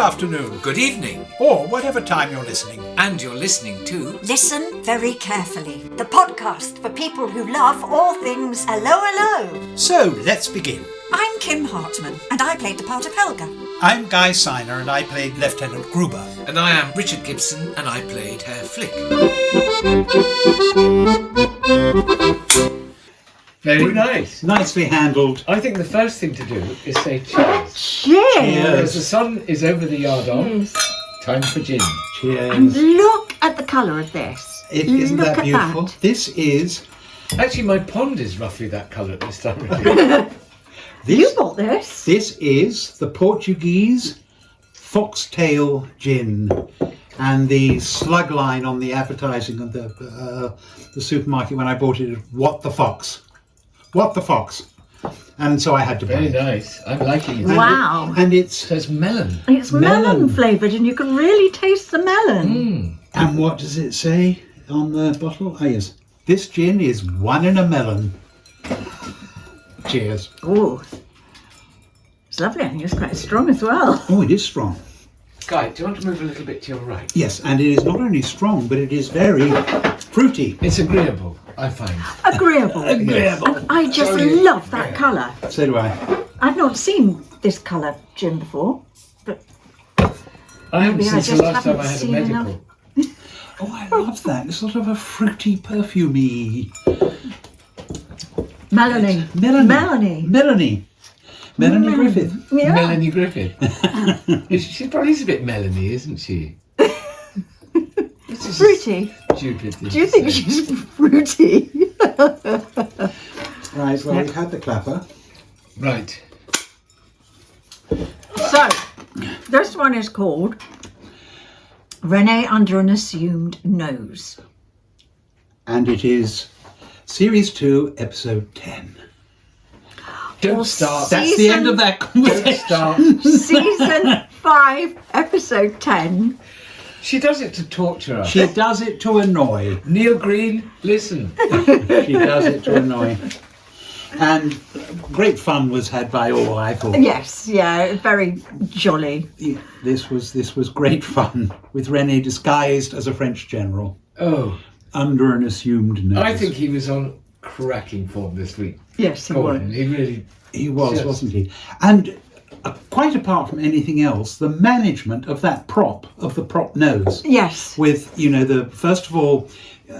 afternoon, good evening, or whatever time you're listening. and you're listening to Listen very carefully. The podcast for people who love all things Allo. So, let's begin. I'm Kim Hartman, and I played the part of Helga. I'm Guy Siner, and I played Lieutenant Gruber. And I am Richard Gibson, and I played Herr Flick. Very nice. Nicely handled. I think the first thing to do is say cheers. Cheers! As the sun is over the yard on, time for gin. Cheers. And look at the colour of this. Isn't look that at beautiful? that. This is... Actually, my pond is roughly that colour at this time of year. You bought this. This is the Portuguese foxtail gin. And the slug line on the advertising of the supermarket when I bought it is, "What the fox? What the fox?" And so I had to buy Very it. nice. I'm liking it. Wow. And it's... So it's melon. It's melon Melon. flavoured and you can really taste the melon. And what does it say on the bottle? Oh, yes. This gin is one in a melon. Cheers. Oh, it's lovely and it's quite strong as well. Oh, it is strong. Guy, do you want to move a little bit to your right? Yes, and it is not only strong, but it is very fruity. It's agreeable, I find. Agreeable. Agreeable. And I just Sorry. love that colour. So do I. I've not seen this colour gin before, but I haven't Maybe I since the just last time haven't I had a seen medical. enough. Oh, I love that. It's sort of a fruity, perfumey. Melanie. Melanie. Melanie Griffith. Yeah. Melanie Griffith. She probably is a bit melony, isn't she? This is Fruity. Stupid thing Do you to think say. she's fruity? Right, well, we've had the clapper. Right. So, this one is called René Under an Assumed Nose. And it is Series 2, Episode 10. Don't Or start. That's the end of that Don't conversation. start. Season 5, Episode 10. She does it to torture us. She does it to annoy. Neil Green, listen. She does it to annoy. And great fun was had by all, I thought. Yes, yeah, very jolly. This was great fun, with René disguised as a French general, Oh, under an assumed nose. I think he was on cracking form this week. Yes, he Go was. on, he really. he was, Yes. wasn't he? And quite apart from anything else, the management of that prop, of the prop nose, Yes. with, the first of all,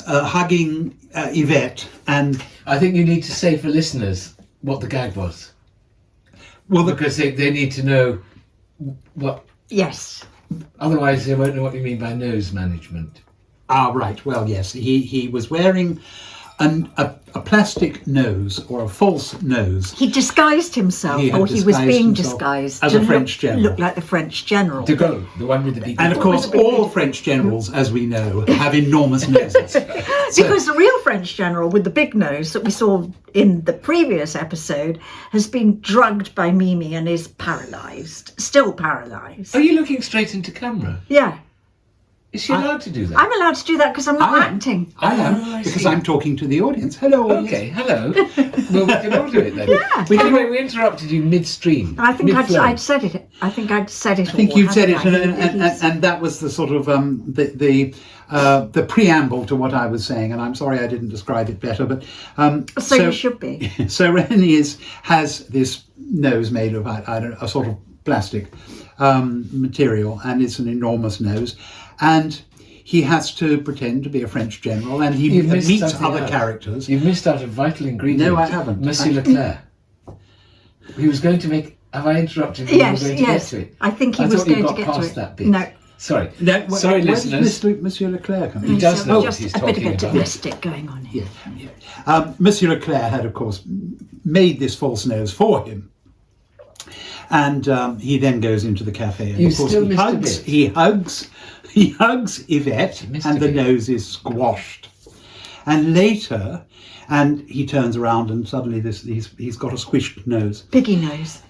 hugging Yvette, and I think you need to say for listeners what the gag was, well, because they need to know what. Yes. Otherwise, they won't know what you mean by nose management. right. Well, yes, he was wearing a plastic nose, or a false nose. He disguised himself, He had or he was disguised being himself disguised as to a French general. look like the French general. To go, the one with the big. And of course, all French generals, as we know, have enormous noses. Because the real French general with the big nose that we saw in the previous episode has been drugged by Mimi and is paralysed, still paralysed. Are you looking straight into camera? Yeah, Is she allowed to do that? I'm allowed to do that because I'm not I am. acting. I am, I because see. I'm talking to the audience. Hello, audience. Okay, hello. Well, we can all do it then. Yeah. Anyway, we interrupted you midstream. I think mid-flow. I'd said it. I think I'd said it. I think all, you'd said it, haven't I? and that was the sort of the preamble to what I was saying. And I'm sorry I didn't describe it better, but So you should be. So René has this nose made of I don't know, a sort of plastic material, and it's an enormous nose, and he has to pretend to be a French general, and he You've missed meets something other out. characters. You've missed out a vital ingredient. No, I haven't. Monsieur Leclerc. He was going to make. Have I interrupted you? Yes, You were going yes. to get to it. I think he I was thought you going to got get to past it. that bit. No. Sorry. No, Sorry, where does listeners. Monsieur Leclerc come in? He does know what just he's a bit of talking a about. domestic going on here. Yeah. Monsieur Leclerc had, of course, made this false nose for him. And he then goes into the cafe, and You of course still missed a bit. he hugs Yvette, missed and a the bit. nose is squashed. And later, and he turns around, and suddenly he's got a squished nose. Piggy nose.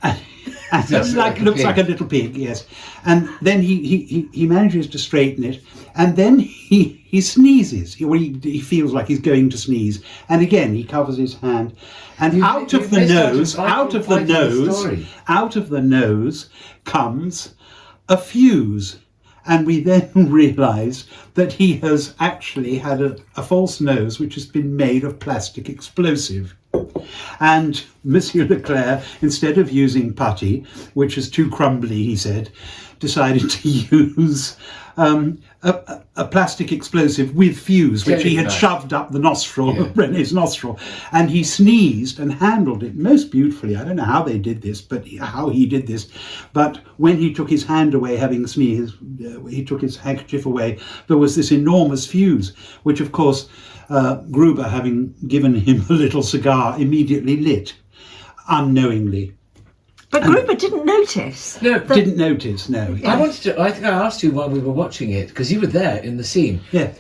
And Does it look like a looks pig. like a little pig, yes. And then he manages to straighten it, and then he sneezes. He feels like he's going to sneeze, and again he covers his hand, and You've out of the missed out a nose, vital out of the point of the nose, story. out of the nose comes a fuse. And we then realise that he has actually had a false nose which has been made of plastic explosive. And Monsieur Leclerc, instead of using putty, which is too crumbly, he said, decided to use a plastic explosive with fuse, which he had shoved up the nostril, René's nostril. And he sneezed and handled it most beautifully. I don't know how they did this, but how he did this. But when he took his hand away, having sneezed, he took his handkerchief away, there was this enormous fuse, which of course Gruber, having given him a little cigar, immediately lit, unknowingly. But Gruber didn't notice. No, Didn't notice, no. I think I asked you while we were watching it, because you were there in the scene, Yeah.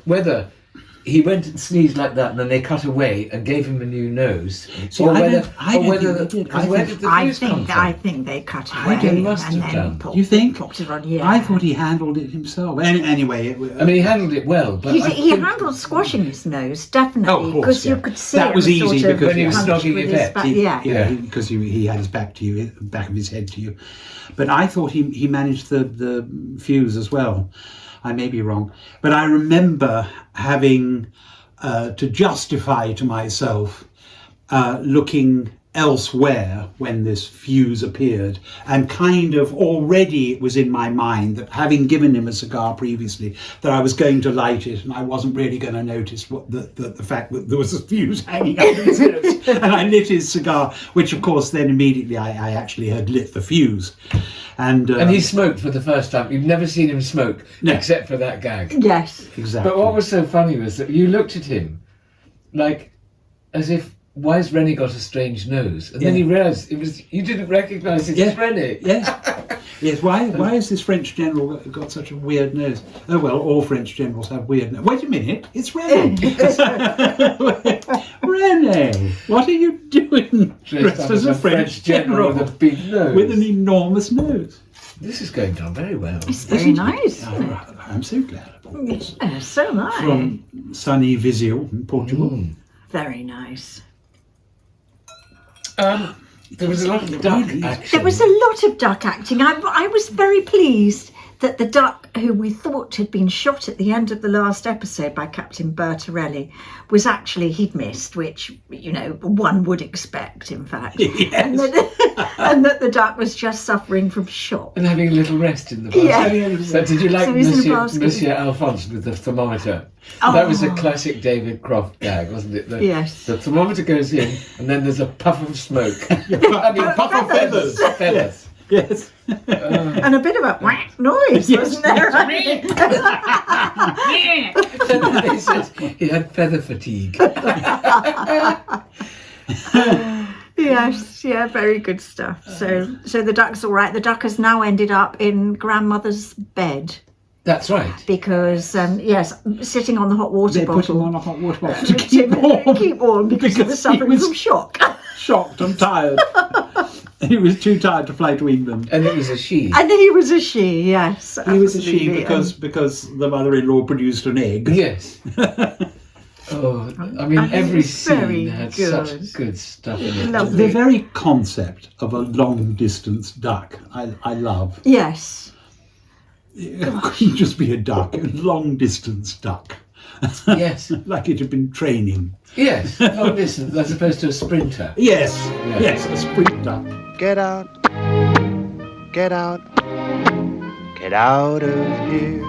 he went and sneezed like that and then they cut away and gave him a new nose. See, I don't think they did. Where did the fuse come from? I think they cut away They must and have then done. You think? popped it on. Yeah. I thought he handled it himself. Anyway, I mean, he handled it well, but He handled squashing his nose, definitely, Oh, of course, because yeah. you could see That him was easy sort of because when he was punch snogging with your his back. back. Yeah. because he had his back to you, back of his head to you. But I thought he managed the fuse as well. I may be wrong, but I remember having to justify to myself looking elsewhere when this fuse appeared, and kind of already it was in my mind that, having given him a cigar previously, that I was going to light it and I wasn't really going to notice what the fact that there was a fuse hanging out of his nose. And I lit his cigar, which of course then immediately I actually had lit the fuse. And he smoked for the first time. You've never seen him smoke, No. except for that gag. Yes. exactly. But what was so funny was that you looked at him like as if, why has René got a strange nose? And then Yeah. you realised you didn't recognise it as René. Yes. Yes. Why has this French general got such a weird nose? Oh well, all French generals have weird nose. Wait a minute, it's René. René, what are you doing dressed as a French general with a big nose. with an enormous nose? This is going down very well. It's very nice. Isn't it? I'm so glad about this. Yeah, so am I. From sunny Viseu in Portugal. Very nice. There was a lot of duck action. There was a lot of duck acting. I was very pleased that the duck who we thought had been shot at the end of the last episode by Captain Bertorelli was actually, he'd missed, which, one would expect, in fact. Yes. And that the duck was just suffering from shock. And having a little rest in the basket. Yeah. So did you like So he's in a basket. Monsieur Alphonse with the thermometer? That was a classic David Croft gag, wasn't it? Yes. The thermometer goes in and then there's a puff of smoke. Puff of feathers. Feathers. Yes. And a bit of a whack noise, wasn't there? And then they said he had feather fatigue. Yes, yeah, very good stuff. So the duck's all right. The duck has now ended up in grandmother's bed That's right. because, sitting on the hot water They put him bottle on a hot water bottle to keep warm. keep warm because he was suffering from shock. Shocked and tired. He was too tired to fly to England. And it was a she. And he was a she, yes. He was a she absolutely. because the mother-in-law produced an egg. Yes. Oh, I mean, And it every was very scene had good. such good stuff in it. Lovely. The very concept of a long-distance duck, I love. Yes. It couldn't just be a duck, a long-distance duck. Yes. Like it had been training. Yes. Long distance as opposed to a sprinter. Yes, yes, a sprint duck. Get out. Get out. Get out of here.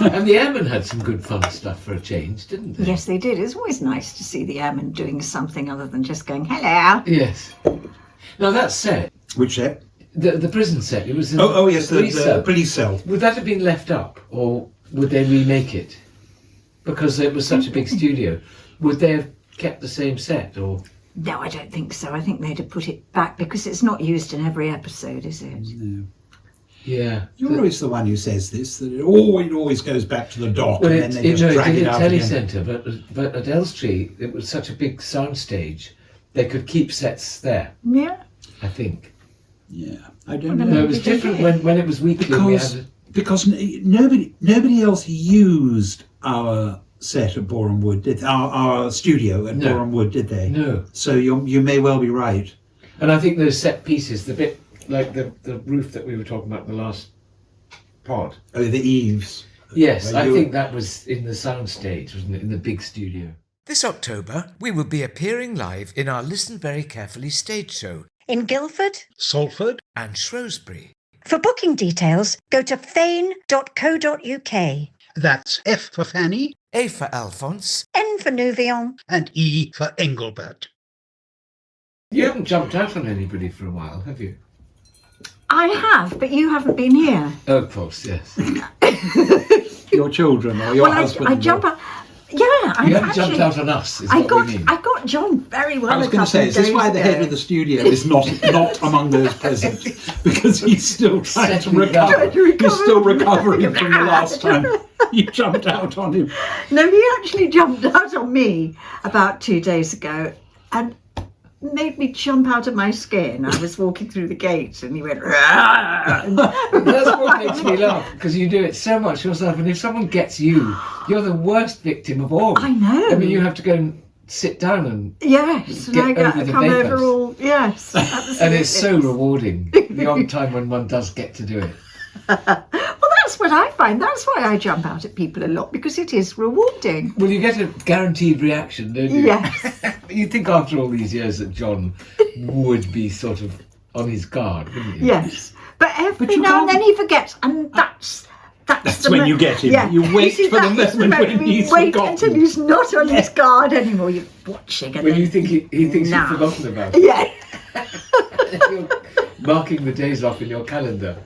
And the airmen had some good fun stuff for a change, didn't they? Yes, they did. It's always nice to see the airmen doing something other than just going, hello. Yes. Now that set, Which set? the prison set, it was in Oh yes, the police cell. police cell. Would that have been left up, or would they remake it? Because it was such a big studio. Would they have kept the same set, or? No, I don't think so. I think they'd have put it back because it's not used in every episode, is it? Yeah. You're always the one who says this, that it always goes back to the dock Well, and it then they just did drag it at out again. Telecentre, but at Elstree, it was such a big soundstage, they could keep sets there, Yeah. I think. Yeah, I don't Well, know. No, it was different when it was weekly. We had Because nobody else used our set at Boreham Wood, did our studio at No. Boreham Wood, did they? No. So you may well be right. And I think those set pieces, the bit like the roof that we were talking about in the last pod. Oh, the eaves. Yes, Where I you- think that was in the soundstage, wasn't it? In the big studio. This October, we will be appearing live in our Listen Very Carefully stage show In Guildford? Salford. and Shrewsbury. For booking details, go to fane.co.uk. That's F for Fanny A for Alphonse. N for Nouvion. and E for Engelbert. You haven't jumped out on anybody for a while, have you? I have, but you haven't been here. Oh, of course, yes. Your children or your Well, husband. I jump out. Yeah, I You haven't actually. jumped out on us, is I what got we mean. I got John very well. I was a going to couple say, of is this days why the head ago. of the studio is not among those present? Because he's still trying to Settling recover. down. He's still recovering from the last time you jumped out on him. No, he actually jumped out on me about 2 days ago and made me jump out of my skin. I was walking through the gates and he went, "Rah!" That's what makes me laugh, because you do it so much yourself, and if someone gets you, you're the worst victim of all. I know. I mean, you have to go and sit down and Yes, and Get I over the come vapours. over all, yes. and it's so absolutely. rewarding the odd time when one does get to do it. Well, that's what I find. That's why I jump out at people a lot, because it is rewarding. Well, you get a guaranteed reaction, don't you? Yes. You'd think after all these years that John would be sort of on his guard, wouldn't you? Yes. But every you now and can't- then he forgets, and that's the when you get him. You wait see, for the that is moment when you he's wait forgotten. until he's not on his guard anymore. You're watching and When then you think he thinks Nah. you've forgotten about it. Yeah. You're marking the days off in your calendar.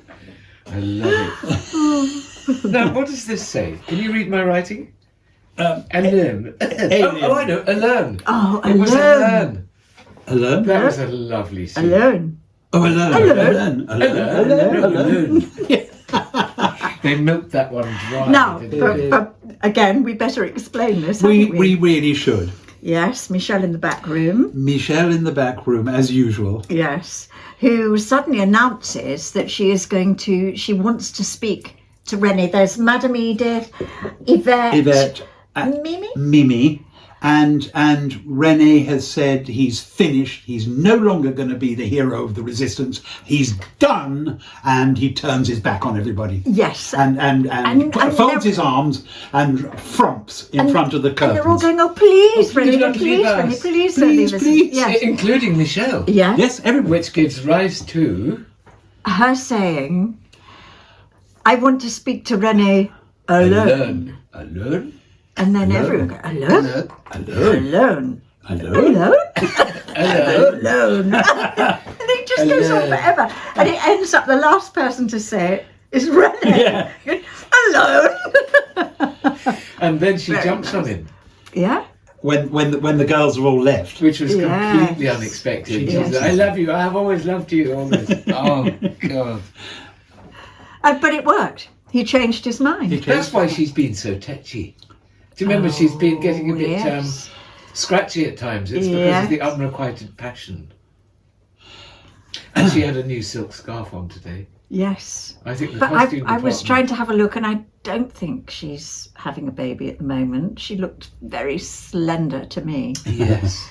I love it. Now, what does this say? Can you read my writing? Alern. Oh, I know. Alern. Oh, It was alone. Alern. Alone? That was a lovely scene. Alone. Oh, alone. Alern. They milked that one dry. Now, didn't they? but again, we better explain this, haven't We really should. Yes, Michelle in the back room. Michelle in the back room, as usual. Yes, who suddenly announces that she wants to speak to René. There's Madame Edith, Yvette, Mimi. Mimi, and René has said he's finished. He's no longer going to be the hero of the resistance. He's done, and he turns his back on everybody. Yes, And folds they're- his arms and frumps in front of the and they're all curtains. going, "Oh, please, Oh, please René, don't please, leave René, us. please, Please, René." please. Yes, Including Michelle. yes. Yes, everybody. Which gives rise to... Her saying, "I want to speak to René alone," Alern? and then everyone goes, "Alone, alone, alone." Alone. And it just goes on forever. And it ends up the last person to say it is René. Alone. And then she Very jumps on nice. him, Yeah. When the girls are all left. which was Yes. completely unexpected. She Yes. said, I love you, I have always loved you. All this. Oh, God. But it worked. He changed his mind. That's why she's been so tetchy. Do you remember she's been getting a bit yes. scratchy at times? It's because Yes. of the unrequited passion. And she had a new silk scarf on today. Yes. I think the But costume I was department- trying to have a look, and I don't think she's having a baby at the moment. She looked very slender to me. Yes.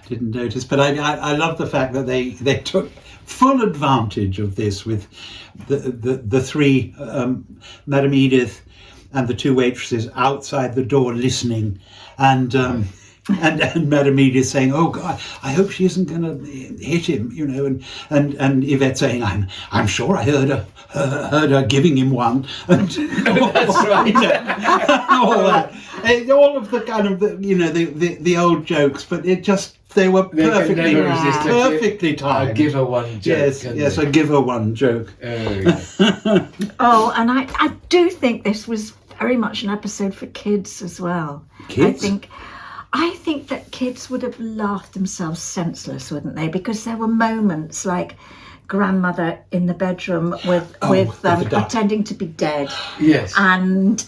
Didn't notice, but I love the fact that they took full advantage of this with the three Madame Edith and the two waitresses outside the door listening, and Madame Edith saying, "Oh God, I hope she isn't going to hit him," you know, and Yvette saying, "I'm sure I heard her giving him one," and That's right. all that. All of the kind of the old jokes, but it just they were They can perfectly never resist perfectly timed. I'll give her one joke. Yes, I give her one joke. Oh, yes. Oh, and I do think this was very much an episode for kids as well. Kids? I think that kids would have laughed themselves senseless, wouldn't they? Because there were moments like grandmother in the bedroom with the duck. pretending to be dead, Yes. and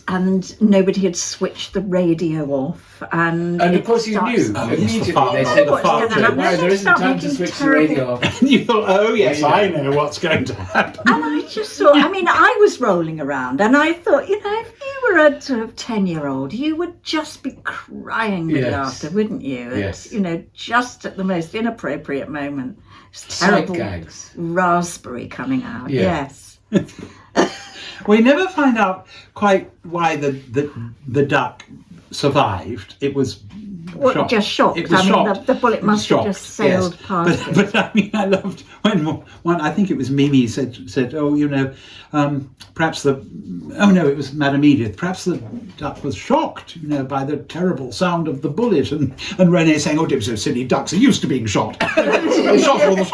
nobody had switched the radio off, and And of it course you starts- knew Oh, yes, immediately. the fart- They said, what's gonna happen? "Why, there isn't Start time to making switch the radio terrible- off." And you thought, "Oh yes, Yeah. I know what's going to happen." And I just thought, I mean, I was rolling around and I thought, if you were a sort of 10-year-old, you would just be crying with Yes. laughter, wouldn't you? Yes. Just at the most inappropriate moment. It's Sight terrible gags. raspberry coming out. Yeah. Yes. We never find out quite why the duck survived. It was shocked. Just shocked. It was I mean, shocked. the bullet It was must have shocked, just sailed past it. But I mean, I loved when one. I think it was Mimi said, "Oh, you know, perhaps the." Oh no, it was Madame Edith. Perhaps the duck was shocked, you know, by the terrible sound of the bullet, and René saying, "Oh, dear, so silly ducks are used to being shot." Shot all the.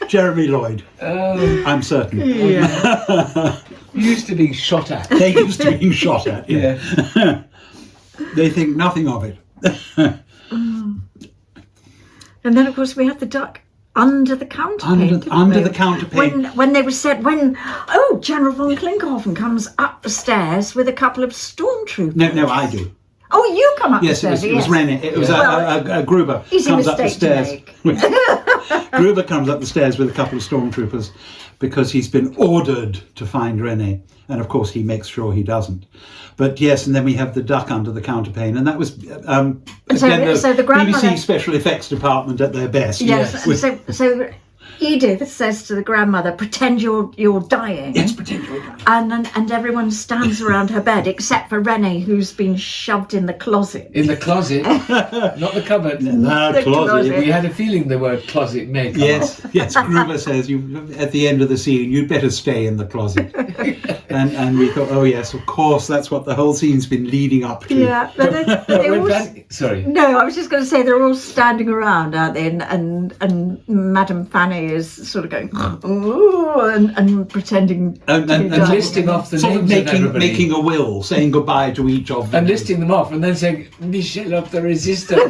Jeremy Lloyd. I'm certain. Yeah. Used to being shot at. They used to being shot at. Yeah. They think nothing of it. And then, of course, we had the duck under the counterpane. Under the counterpane. When they were said, General von Klinkhofen comes up the stairs with a couple of stormtroopers. No, I do. Oh, you come up the Yes, stairs. it was René. It was a Gruber Easy comes up the mistake to stairs. Gruber comes up the stairs with a couple of stormtroopers because he's been ordered to find René, and of course he makes sure he doesn't. But yes, and then we have the duck under the counterpane, and that was again the grandmother, BBC special effects department at their best. Yes. So Edith says to the grandmother, "Pretend you're dying." Yes, pretend you're dying. And everyone stands around her bed except for René, who's been shoved in the closet. In the closet, not the cupboard. The closet. We had a feeling the word closet may come up. Yes. Gruber says at the end of the scene, you'd better stay in the closet. and we thought, oh yes, of course, that's what the whole scene's been leading up to. Yeah, but they all. Sorry. No, I was just going to say they're all standing around, aren't they? And Madame Fanny is sort of going, ooh, and pretending and listing off the sort names of of everybody. making a will, saying goodbye to each of them. And listing them off and then saying, Michel of the Resistance.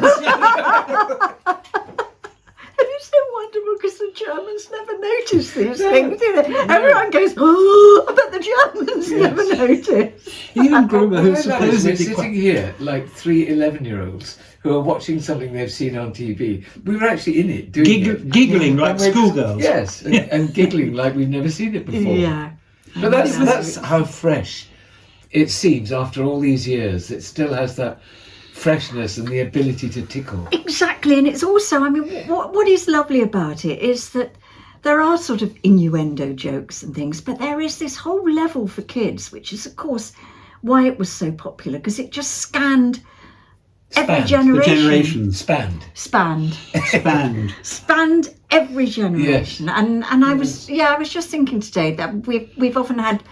And it's so wonderful because the Germans never notice these things, do they? Everyone goes, oh, but the Germans never notice. Even Gruber, who's We're supposedly sitting here like 3 11-year-olds who are watching something they've seen on TV. We were actually in it, doing it. Giggling like schoolgirls. Yes, and giggling like we've never seen it before. Yeah. But that's how fresh it seems after all these years. It still has that freshness and the ability to tickle. Exactly, and it's also, I mean, what is lovely about it is that there are sort of innuendo jokes and things, but there is this whole level for kids, which is, of course, why it was so popular, because it just scanned every generation. The generations. Spanned every generation. Yes. And I was just thinking today that we've often had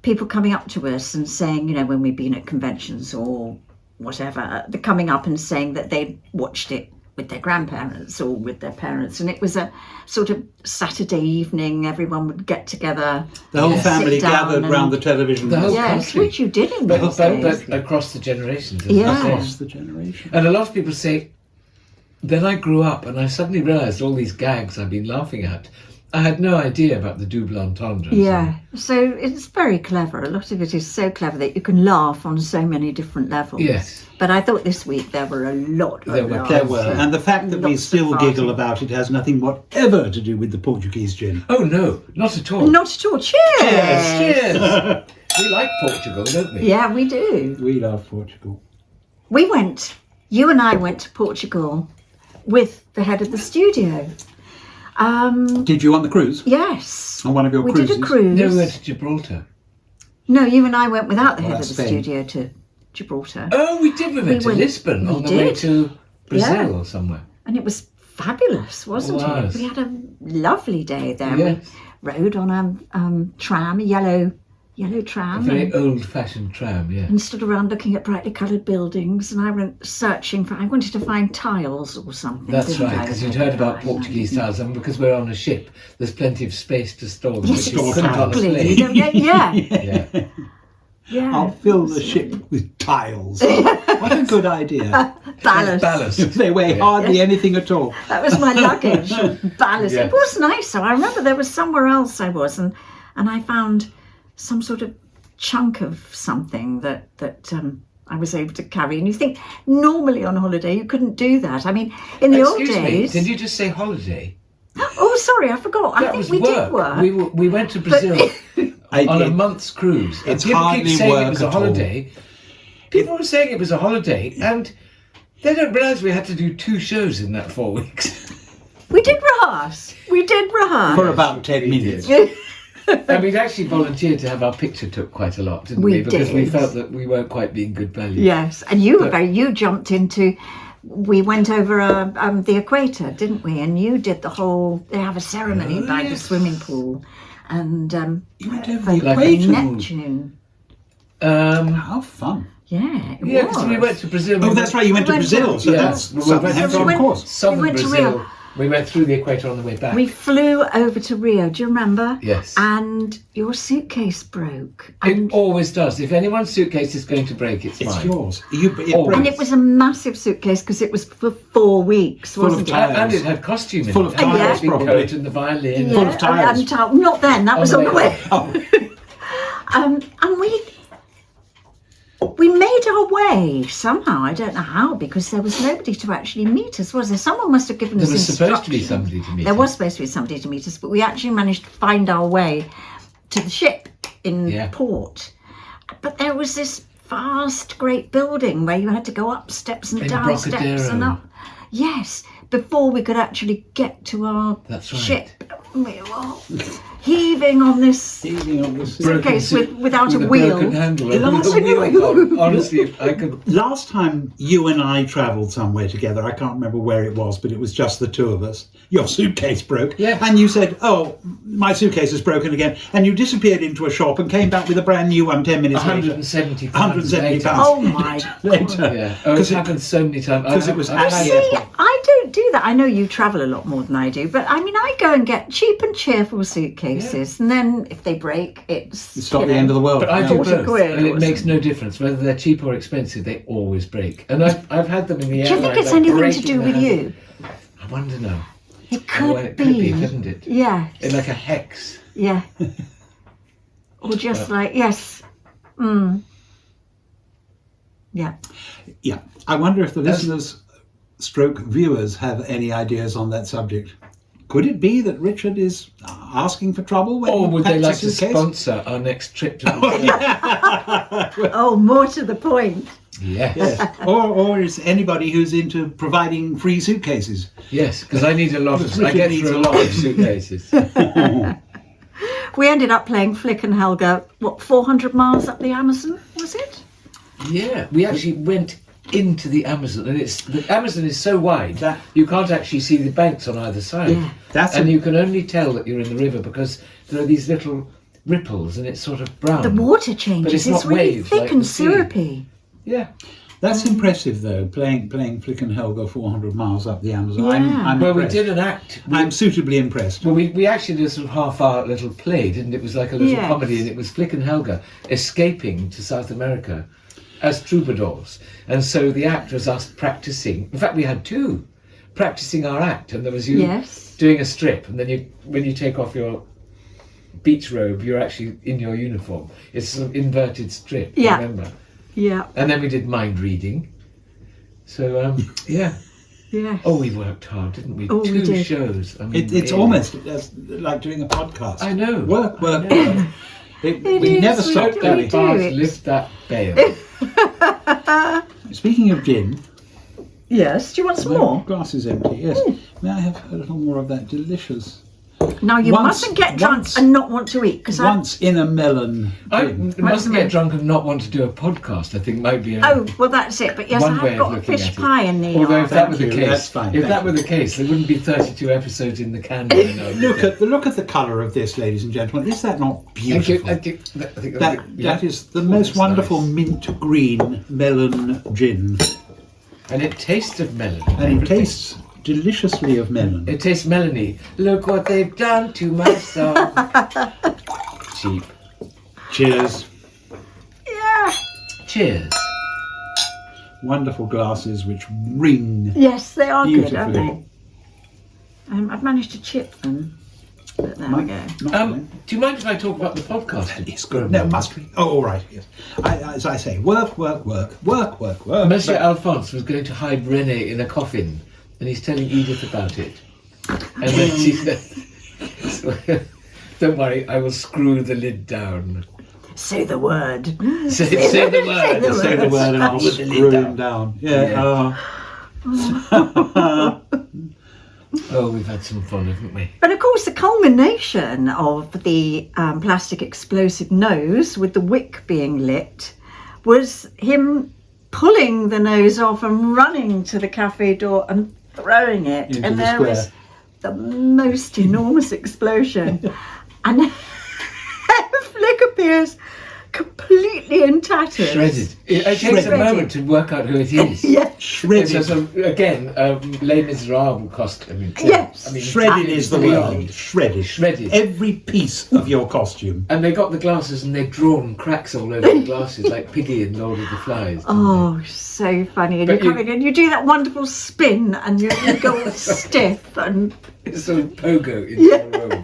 people coming up to us and saying, you know, when we've been at conventions or whatever, they're coming up and saying that they watched it with their grandparents or with their parents, and it was a sort of Saturday evening, everyone would get together, the whole family gathered round the television. The whole yes, country. which you did in those days. But across the generations. Across the generation. And a lot of people say, then I grew up and I suddenly realised all these gags I've been laughing at. I had no idea about the double entendre. Yeah, so it's very clever. A lot of it is so clever that you can laugh on so many different levels. Yes. But I thought this week there were a lot of laughs. There were. And the fact that we Lots still of giggle farting. about it has nothing whatever to do with the Portuguese gin. Oh no, not at all. Not at all. Cheers! Cheers! We like Portugal, don't we? Yeah, we do. We love Portugal. You and I went to Portugal with the head of the studio. Did you on the cruise? Yes. On one of your we cruises? did a cruise. No, we went to Gibraltar. No, you and I went without the head of the Spain. studio to Gibraltar. Oh, we did. We went to Lisbon on the way to Brazil or somewhere. And it was fabulous, wasn't it? We had a lovely day there. Yes. We rode on a tram, a yellow tram. A very old-fashioned tram, yeah. And stood around looking at brightly coloured buildings, and I went searching I wanted to find tiles or something. That's didn't right, I? because you'd heard about Portuguese tiles, and because we're on a ship, there's plenty of space to store them. Yes, which you couldn't on a exactly. plane. You don't get, yeah. Yeah. Yeah. I'll fill the ship with tiles. What a good idea. Ballast. They weigh hardly anything at all. That was my luggage. Ballast. Yeah. It was nice. So I remember there was somewhere else I was, and I found some sort of chunk of something that I was able to carry. And you think normally on holiday you couldn't do that. I mean, in the old Excuse days. me, did you just say holiday? Oh, sorry, I forgot. I That think was we work. did work. We went to Brazil on a month's cruise. And It's people hardly keep saying work it was a at all. holiday. People were saying it was a holiday, and they don't realise we had to do 2 shows in that 4 weeks. We did rehearse. For about 10 minutes. And we'd actually volunteered to have our picture took quite a lot, didn't we? Because we felt that we weren't quite being good value. Yes, and you jumped into. We went over the equator, didn't we? And you did the whole. They have a ceremony by the swimming pool, and You went over the Like equator. Neptune. How fun. Yeah, it Yeah, was. because we went to Brazil. Oh, that's right, you went to Brazil, so Yeah. that's We something went happened, from- of course. Southern We went to Brazil. Rio. We went through the equator on the way back. We flew over to Rio. Do you remember? Yes. And your suitcase broke. It And, always does. If anyone's suitcase is going to break, it's It's mine. yours. Always. and it was a massive suitcase because it was for 4 weeks, Full of wasn't it? tires. And it had costume in Full it. of It had tires, the big probably. coat and the violin. Full of tires. Not then. That was on the way. Oh, And we made our way somehow. I don't know how, because there was nobody to actually meet us, was there? Someone must have given There us was supposed to be instructions. somebody to meet There us. was supposed to be somebody to meet us, but we actually managed to find our way to the ship in Yeah. port. But there was this vast, great building where you had to go up steps and In down steps Brocadero. and up. Yes, before we could actually get to our That's right. ship. We were heaving on this eating on the sea. suitcase without with a wheel. broken handle and Last- with a wheel on. Honestly, if I could. Last time you and I travelled somewhere together, I can't remember where it was, but it was just the two of us. Your suitcase broke, Yeah. and you said, "Oh, my suitcase is broken again," and you disappeared into a shop and came back with a brand new one 10 minutes later. 170 pounds. 170 later. pounds. Oh my Later. Yeah. Oh, it's Because it- happened so many times. because it was I at had- the See, airport. I don't do that. I know you travel a lot more than I do, but I mean, I go and get cheap and cheerful suitcases, and then if they break, it's It's not the end of the world. But I Yeah. do 40 both, quid and or it makes no difference whether they're cheap or expensive. They always break, and I've had them in the Do you airline. think it's like anything to breaking do the with handle. you? I wonder now. It Well, could it could be, be. couldn't it? Yeah, It's like a hex. yeah. Or just like, yes. Mm. Yeah. Yeah. I wonder if the listeners stroke viewers have any ideas on that subject. Could it be that Richard is asking for trouble when Or he would they packs like a to suitcase? sponsor our next trip to the Oh, more to the point. Yes. Yes. Or is anybody who's into providing free suitcases? Yes, because I need a lot of. I Richard get needs through a a lot lot. of suitcases. We ended up playing Flick and Helga, 400 miles up the Amazon, was it? Yeah, we actually went into the Amazon, and the Amazon is so wide That- you can't actually see the banks on either side. Yeah. That's and a- you can only tell that you're in the river because there are these little ripples, and it's sort of brown. The water changes. it's It's, not really waves thick like and the sea. syrupy. Yeah. That's impressive, though, playing Flick and Helga 400 miles up the Amazon. Yeah. I'm Well, we impressed. did an act. I'm suitably impressed. Well, we actually did a sort of half-hour little play, didn't it? It was like a little Yes. comedy, and it was Flick and Helga escaping to South America as troubadours. And so the act was us practicing. In fact, we had two practicing our act, and there was you Yes. doing a strip, and then when you take off your beach robe, you're actually in your uniform. It's sort of inverted strip. Yeah. Remember? Yeah, And then we did mind reading. So yeah. yeah. Oh, we worked hard, didn't we? Oh, we Two did. shows. I mean, It's really. almost like doing a podcast. I know. Work. I know. We is, never we stop do. going. We do. Bars It's- lift that bail. Speaking of gin, Yes, do you want some my more? glass is empty. Yes. May I have a little more of that delicious? Now, you Once- mustn't get drunk once- and not want to eat, because Once in a melon. I gin. mustn't the get drunk and not want to do a podcast. I think might be. Oh, well, that's it. But yes, one way I've of got a looking fish at it. pie in the Although if that Thank were the you, case, that's fine, if thank that were you. the case, there wouldn't be 32 episodes in the can. by now, would there? Look at the colour of this, ladies and gentlemen. Is that not Thank you. beautiful? I think That is the Oh, most that's wonderful nice. mint green melon gin, And it tastes of melon. and it tastes deliciously of melon. It tastes melony. Look what they've done to my song. Cheap. Cheers. Yeah. Cheers. Wonderful glasses which ring. Yes, they are good, aren't Beautifully. they? I've managed to chip them. But there we go. Do you mind if I talk about the podcast? It's good. No, must we? Oh, all right. Yes. As I say, work. Monsieur Alphonse was going to hide René in a coffin, and he's telling Edith about it. And then she said, "Don't worry, I will screw the lid down." Say the word. Say the word. Say the word and I'll Screw the lid screw down. him down. Yeah. Oh, we've had some fun, haven't we? And of course, the culmination of the plastic explosive nose with the wick being lit was him pulling the nose off and running to the cafe door and throwing it. Into and the there square. was the most enormous explosion. And Flick appears completely in tatters. Shredded. It takes a Shredded. moment to work out who it is. Yes. Shredded. It's again, Les Miserables costume. Yes. I mean, Shredded is the Absolutely. word. Shredded. Shredded. Every piece of your costume. And they got the glasses and they'd drawn cracks all over the glasses, like Piggy in Lord of the Flies. Oh, so funny. And But you come in and you do that wonderful spin and you go all stiff and It's sort of pogo into a row.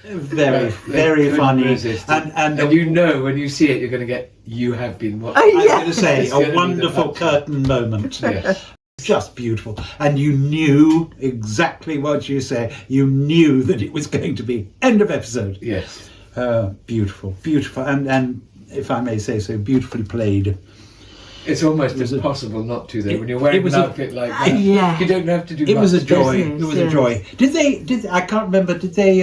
Very, They very couldn't funny. resist it. And you know when you see it, you're going to get, you have been watching. Oh, I was yeah. going to say, It's gonna a be wonderful the curtain moment. Yes. Just beautiful. And you knew exactly what you say. You knew that it was going to be end of episode. Yes. Beautiful, beautiful. And if I may say so, beautifully played. It's almost was a- impossible not to, though, it- when you're it wearing was an a- outfit like that. Yeah. You don't have to do It was a much. joy. Yes, It was yes. a joy. Did I can't remember, did they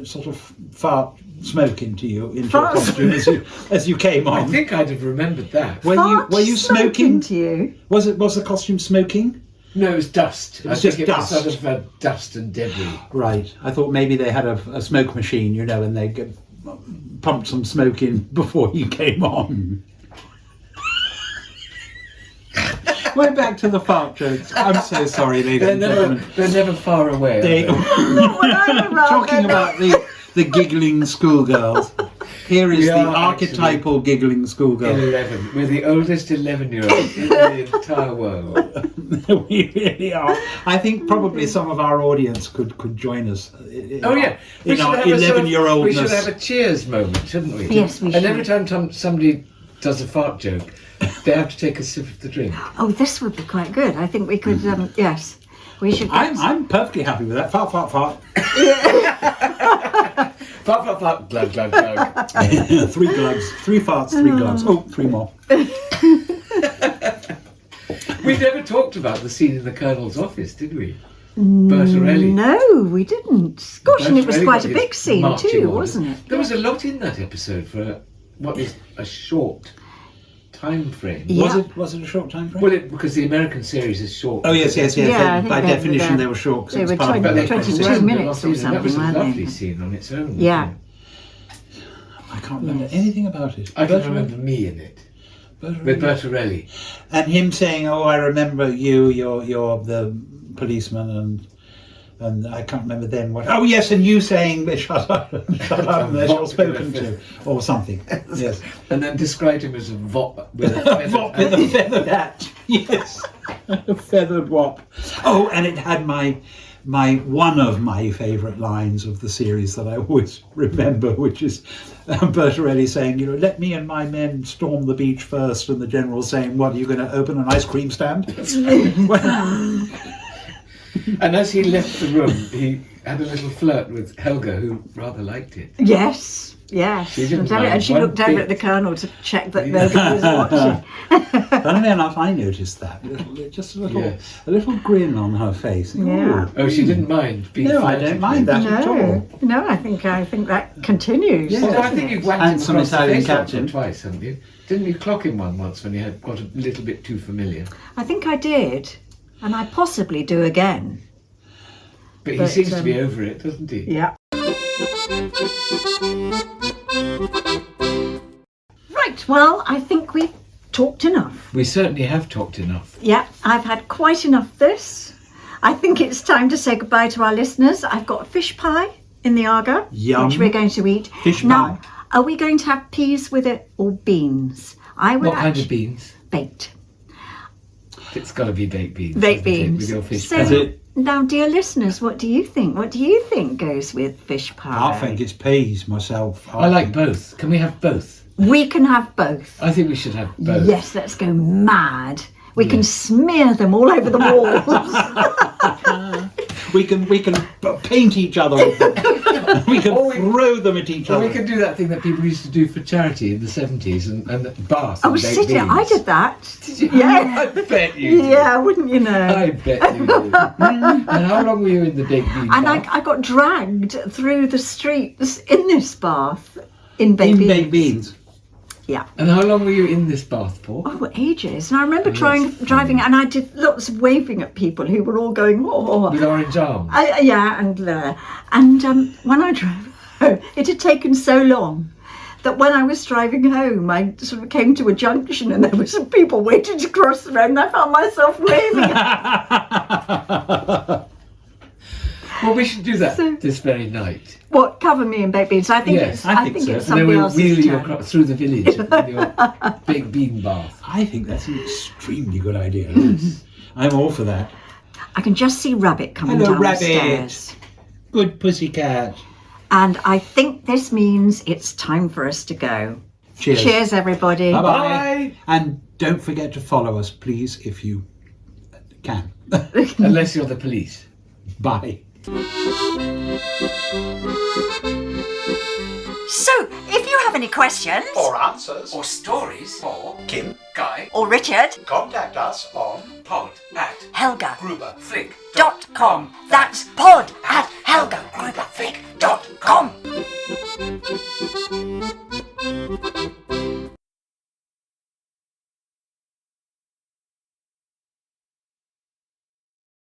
sort of fart smoke into your Fart costume as you came I on? think I'd have remembered that. Were you smoke smoking? into you? Was the costume smoking? No, it was dust. It was I just think dust. It was sort of dust and debris. Right. I thought maybe they had a smoke machine, and they pumped some smoke in before you came on. We're back to the fart jokes. I'm so sorry, ladies and gentlemen. They're never far away. They, Are they? Not when I'm around. talking about the giggling schoolgirls. Here is We the are archetypal giggling schoolgirl. 11. We're the oldest 11-year-olds in the entire world. We really are. I think probably some of our audience could join us. Oh yeah, In our have a sort of- 11-year-oldness. We should have a cheers moment, shouldn't we? Yes, we And should. every time somebody does a fart joke, they have to take a sip of the drink. Oh, this would be quite good. I think we could, yes. We should. I'm perfectly happy with that. Fart, fart, fart. Fart, fart, fart, glug, glug, glug. 3 glugs, 3 farts, 3 glugs. Oh, 3 more. We never talked about the scene in the Colonel's office, did we? Bertorelli. No, we didn't. Gosh, and it was Bertorelli quite got a his big scene marching too, orders. wasn't it? There was a lot in that episode for what is a short time frame. Yeah. Was it a short time frame? Well, because the American series is short. Oh yes. Yeah, I think By they- definition, they were short. 'cause they it was were part of 20 the 22 episode. minutes or That was a something, weren't lovely they? scene on its own. Yeah. wasn't I can't remember Yes. anything about it. it? I can Bertorelli? remember me in it Bertorelli. with Bertorelli. And him saying, "Oh, I remember you. You're the policeman," and I can't remember then what. Oh yes, and you saying, "Shut up, shut up," and they're all spoken to, or something. Yes. And then described him as a vop with a feathered Wop with a feathered hat. Yes, a feathered wop. Oh, and it had my one of my favourite lines of the series that I always remember, which is Bertorelli saying, "Let me and my men storm the beach first," and the general saying, "What, are you going to open an ice cream stand?" And as he left the room, he had a little flirt with Helga, who rather liked it. Yes, yes. She didn't And mind she one looked over bit. at the Colonel to check that nobody was watching. Funnily enough, I noticed that. Just Yes. a little grin on her face. Yeah. Oh, she didn't mind being No, I flirted don't mind with. that at all. No, I think that continues. Yeah. Although I think you've whacked him Handsome across the Italian face once or captain. twice, haven't you? Didn't you clock him one once when he had got a little bit too familiar? I think I did, and I possibly do again. But he But, seems to be over it, doesn't he? Yeah. Right, well, I think we've talked enough. We certainly have talked enough. Yeah, I've had quite enough of this. I think it's time to say goodbye to our listeners. I've got a fish pie in the Arga, Yum. which we're going to eat. Fish now, pie. are we going to have peas with it or beans? I would What kind of actually- beans? Baked. It's got to be baked beans. Baked hasn't it, beans. With your fish So- pie. Is it? Now, dear listeners, what do you think? What do you think goes with fish pie? I think it's peas myself. I like both. Can we have both? We can have both. I think we should have both. Yes, let's go mad. We can smear them all over the walls. We can paint each other with them. We can Or we- throw them at each Or other. we could do that thing that people used to do for charity in the 70s and bath Oh, and baked sit beans. I did that. Did you? Yeah. I bet you did. Yeah, wouldn't you know? I bet you did. And how long were you in the baked bean And bath? I got dragged through the streets in this bath in baked In beans. baked beans. Yeah. And how long were you in this bath for? Oh, ages. And I remember that's driving, and I did lots of waving at people who were all going, oh. With orange arms? Yeah, and when I drove home, it had taken so long that when I was driving home, I sort of came to a junction and there were some people waiting to cross the road, and I found myself waving at Well, we should do that this very night. what, cover me in baked beans. I think Yes, it's I think so. it's And then somebody we'll else's wheel you turn. across through the village in your baked bean bath. I think that's an extremely good idea. I'm all for that. I can just see Rabbit coming Hello, down the Rabbit. stairs. Good pussycat. And I think this means it's time for us to go. Cheers. Cheers, everybody. Bye-bye. And don't forget to follow us, please, if you can. Unless you're the police. Bye. So, if you have any questions, For answers, Or stories for Kim, Guy or Richard, contact us on pod at Helga. Gruber. Flick. .com. That's pod at helgagruberflick.com.